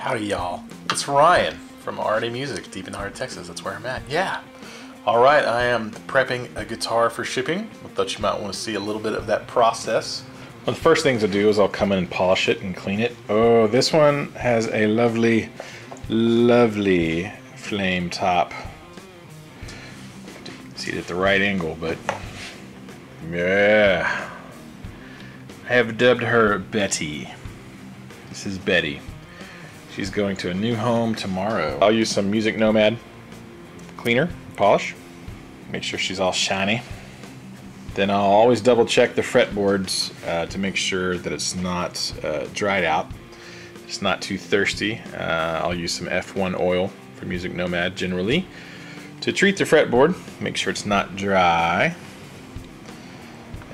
Howdy y'all, it's Ryan from RNA Music, deep in the heart of Texas. That's where I'm at. Yeah. Alright, I am prepping a guitar for shipping. I thought you might want to see a little bit of that process. One of the first things I'll do is I'll come in and polish it and clean it. Oh, this one has a lovely, lovely flame top. See it at the right angle, but yeah. I have dubbed her Betty. This is Betty. She's going to a new home tomorrow. I'll use some Music Nomad cleaner, polish, make sure she's all shiny. Then I'll always double check the fretboards to make sure that it's not dried out. It's not too thirsty. I'll use some F1 oil for Music Nomad generally to treat the fretboard, make sure it's not dry.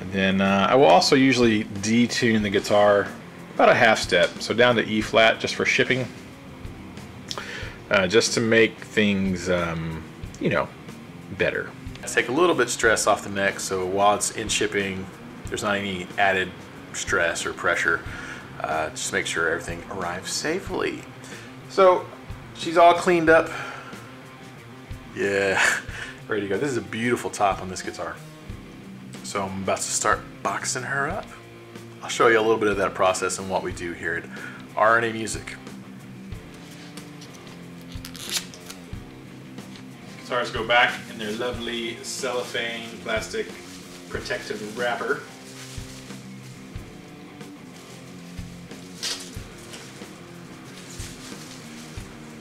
And then I will also usually detune the guitar about a half step, so down to E flat just for shipping, just to make things, you know, better. Take a little bit of stress off the neck, so while it's in shipping, there's not any added stress or pressure. Just make sure everything arrives safely. So she's all cleaned up. Yeah, ready to go. This is a beautiful top on this guitar. So I'm about to start boxing her up. I'll show you a little bit of that process and what we do here at RNA Music. Guitars go back in their lovely cellophane plastic protective wrapper.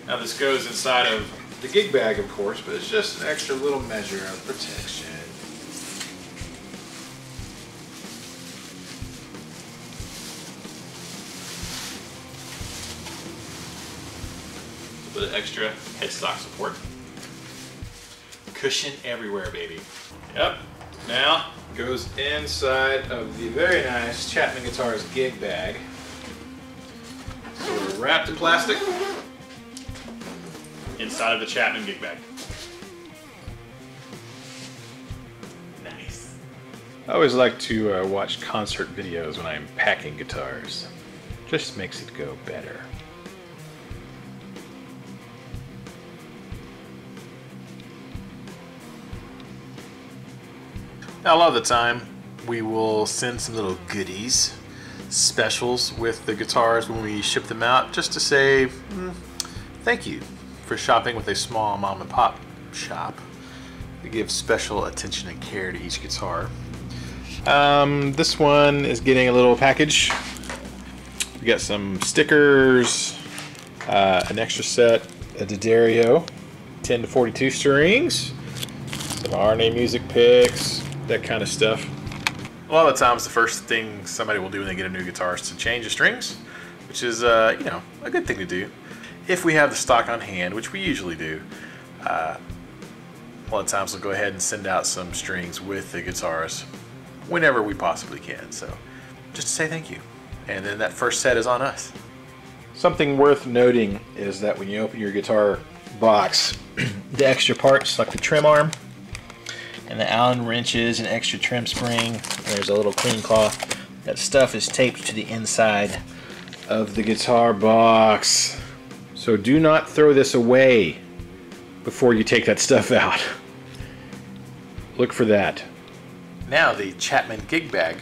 Now this goes inside of the gig bag, of course, but it's just an extra little measure of protection. A bit of extra headstock support. Cushion everywhere, baby. Yep. Now goes inside of the very nice Chapman Guitars gig bag. So we're wrapped in plastic inside of the Chapman gig bag. Nice. I always like to watch concert videos when I'm packing guitars. Just makes it go better. Now, a lot of the time, we will send some little goodies, specials with the guitars when we ship them out, just to say thank you for shopping with a small mom and pop shop. We give special attention and care to each guitar. This one is getting a little package. We got some stickers, an extra set of D'Addario 10 to 42 strings, some RNA Music picks, that kind of stuff. A lot of the times the first thing somebody will do when they get a new guitar is to change the strings, which is you know, a good thing to do. If we have the stock on hand, which we usually do, a lot of times we'll go ahead and send out some strings with the guitars whenever we possibly can. So just to say thank you. And then that first set is on us. Something worth noting is that when you open your guitar box, the extra parts like the trim arm and the Allen wrenches and extra trim spring, there's a little clean cloth. That stuff is taped to the inside of the guitar box. So do not throw this away before you take that stuff out. Look for that. Now the Chapman gig bag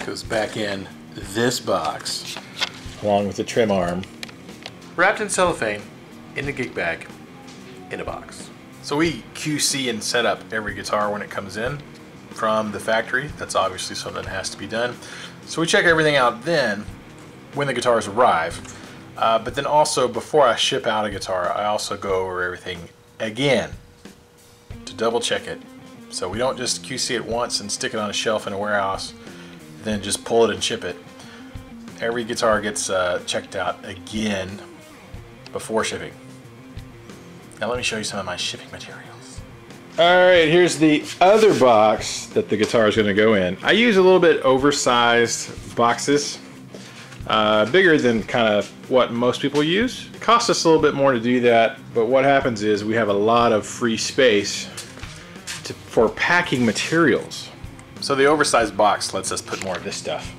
goes back in this box along with the trim arm, wrapped in cellophane in the gig bag in a box. So we QC and set up every guitar when it comes in from the factory. That's obviously something that has to be done. So we check everything out then when the guitars arrive. But then also before I ship out a guitar, I also go over everything again to double check it. So we don't just QC it once and stick it on a shelf in a warehouse, then just pull it and ship it. Every guitar gets checked out again before shipping. Now let me show you some of my shipping materials. Alright, here's the other box that the guitar is going to go in. I use a little bit oversized boxes, bigger than kind of what most people use. It costs us a little bit more to do that, but what happens is we have a lot of free space for packing materials. So the oversized box lets us put more of this stuff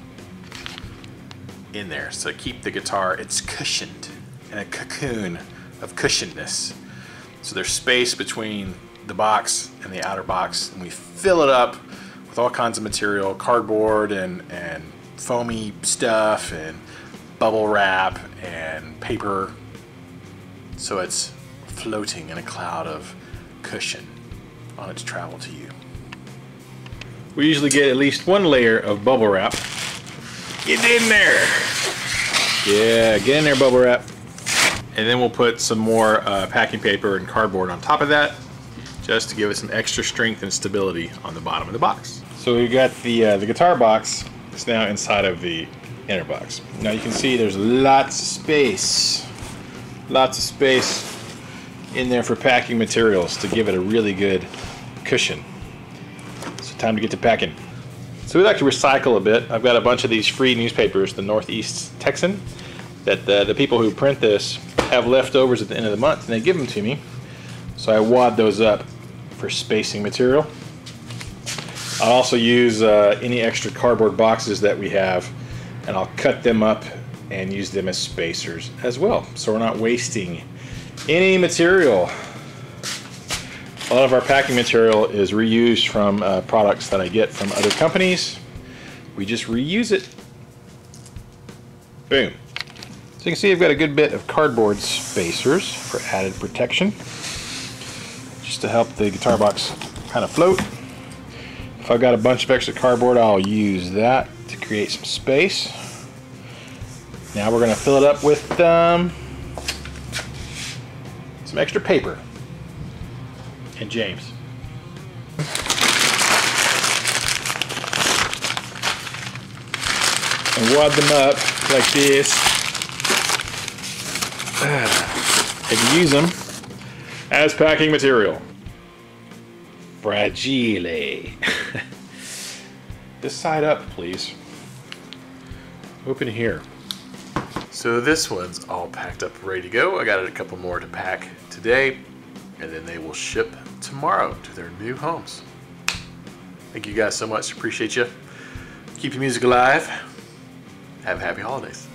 in there, so keep the guitar, it's cushioned. and a cocoon of cushionedness. So there's space between the box and the outer box, and we fill it up with all kinds of material, cardboard and foamy stuff and bubble wrap and paper, so it's floating in a cloud of cushion on its travel to you. We usually get at least one layer of bubble wrap. Get in there! Yeah, get in there, bubble wrap. And then we'll put some more packing paper and cardboard on top of that, just to give it some extra strength and stability on the bottom of the box. So we've got the guitar box. It's now inside of the inner box. Now you can see there's lots of space. Lots of space in there for packing materials to give it a really good cushion. So time to get to packing. So we like to recycle a bit. I've got a bunch of these free newspapers, the Northeast Texan, that the people who print this have leftovers at the end of the month, and they give them to me. So I wad those up for spacing material. I'll also use any extra cardboard boxes that we have, and I'll cut them up and use them as spacers as well, so we're not wasting any material. A lot of our packing material is reused from products that I get from other companies. We just reuse it. Boom. So you can see I've got a good bit of cardboard spacers for added protection, just to help the guitar box kind of float. If I've got a bunch of extra cardboard, I'll use that to create some space. Now we're going to fill it up with some extra paper. And James. And wad them up like this. And use them as packing material. Fragile. This side up, please. Open here. So this one's all packed up, ready to go. I got a couple more to pack today, and then they will ship tomorrow to their new homes. Thank you guys so much. Appreciate you. Keep your music alive. Have happy holidays.